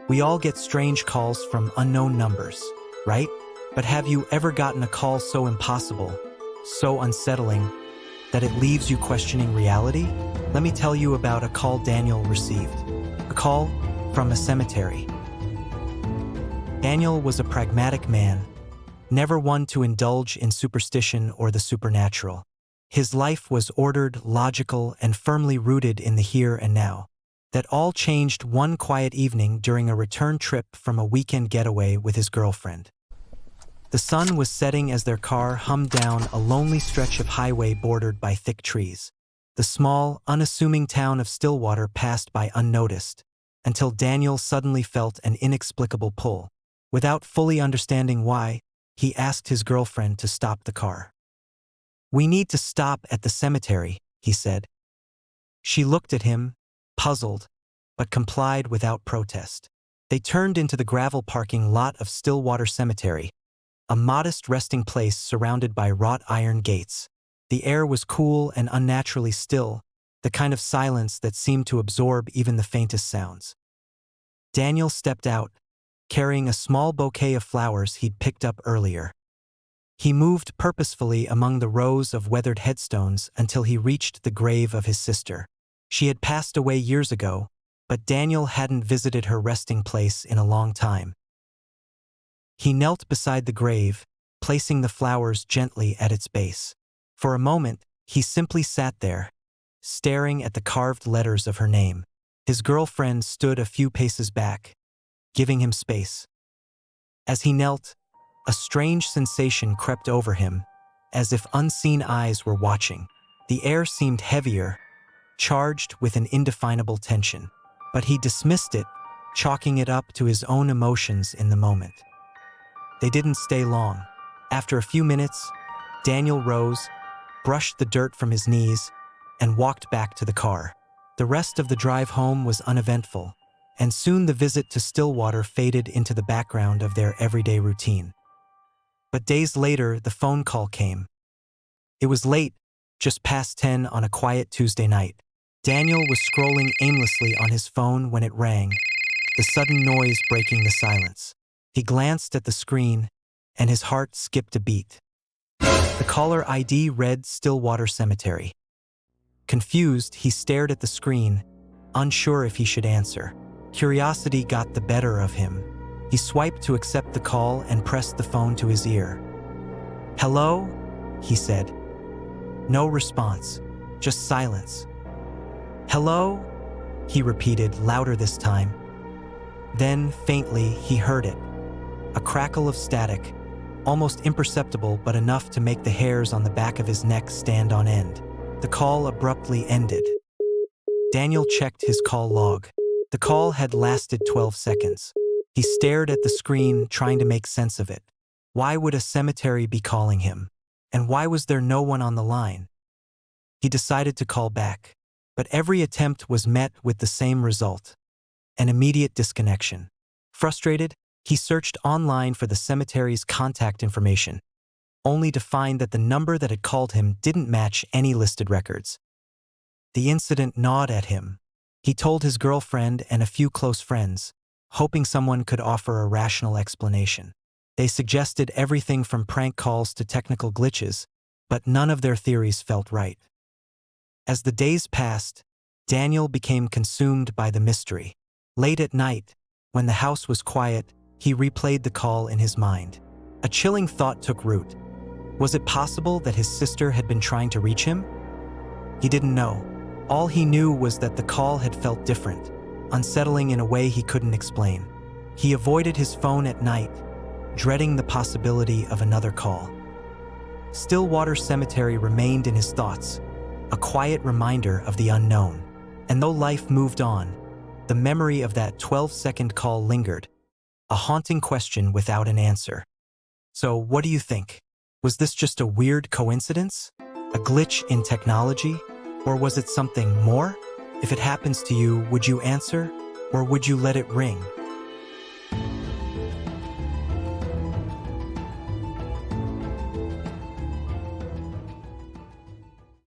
We all get strange calls from unknown numbers, right? But have you ever gotten a call so impossible, so unsettling, that it leaves you questioning reality? Let me tell you about a call Daniel received. A call from a cemetery. Daniel was a pragmatic man, never one to indulge in superstition or the supernatural. His life was ordered, logical, and firmly rooted in the here and now. That all changed one quiet evening during a return trip from a weekend getaway with his girlfriend. The sun was setting as their car hummed down a lonely stretch of highway bordered by thick trees. The small, unassuming town of Stillwater passed by unnoticed, until Daniel suddenly felt an inexplicable pull. Without fully understanding why, he asked his girlfriend to stop the car. "We need to stop at the cemetery," he said. She looked at him, puzzled, but complied without protest. They turned into the gravel parking lot of Stillwater Cemetery, a modest resting place surrounded by wrought iron gates. The air was cool and unnaturally still, the kind of silence that seemed to absorb even the faintest sounds. Daniel stepped out, carrying a small bouquet of flowers he'd picked up earlier. He moved purposefully among the rows of weathered headstones until he reached the grave of his sister. She had passed away years ago, but Daniel hadn't visited her resting place in a long time. He knelt beside the grave, placing the flowers gently at its base. For a moment, he simply sat there, staring at the carved letters of her name. His girlfriend stood a few paces back, giving him space. As he knelt, a strange sensation crept over him, as if unseen eyes were watching. The air seemed heavier, charged with an indefinable tension. But he dismissed it, chalking it up to his own emotions in the moment. They didn't stay long. After a few minutes, Daniel rose, brushed the dirt from his knees, and walked back to the car. The rest of the drive home was uneventful, and soon the visit to Stillwater faded into the background of their everyday routine. But days later, the phone call came. It was late, just past 10 on a quiet Tuesday night. Daniel was scrolling aimlessly on his phone when it rang, the sudden noise breaking the silence. He glanced at the screen, and his heart skipped a beat. The caller ID read Stillwater Cemetery. Confused, he stared at the screen, unsure if he should answer. Curiosity got the better of him. He swiped to accept the call and pressed the phone to his ear. "Hello?" he said. No response, just silence. "Hello?" he repeated, louder this time. Then, faintly, he heard it. A crackle of static, almost imperceptible but enough to make the hairs on the back of his neck stand on end. The call abruptly ended. Daniel checked his call log. The call had lasted 12 seconds. He stared at the screen, trying to make sense of it. Why would a cemetery be calling him? And why was there no one on the line? He decided to call back. But every attempt was met with the same result: an immediate disconnection. Frustrated, he searched online for the cemetery's contact information, only to find that the number that had called him didn't match any listed records. The incident gnawed at him. He told his girlfriend and a few close friends, hoping someone could offer a rational explanation. They suggested everything from prank calls to technical glitches, but none of their theories felt right. As the days passed, Daniel became consumed by the mystery. Late at night, when the house was quiet, he replayed the call in his mind. A chilling thought took root. Was it possible that his sister had been trying to reach him? He didn't know. All he knew was that the call had felt different, unsettling in a way he couldn't explain. He avoided his phone at night, dreading the possibility of another call. Stillwater Cemetery remained in his thoughts, a quiet reminder of the unknown. And though life moved on, the memory of that 12-second call lingered, a haunting question without an answer. So, what do you think? Was this just a weird coincidence? A glitch in technology? Or was it something more? If it happens to you, would you answer? Or would you let it ring?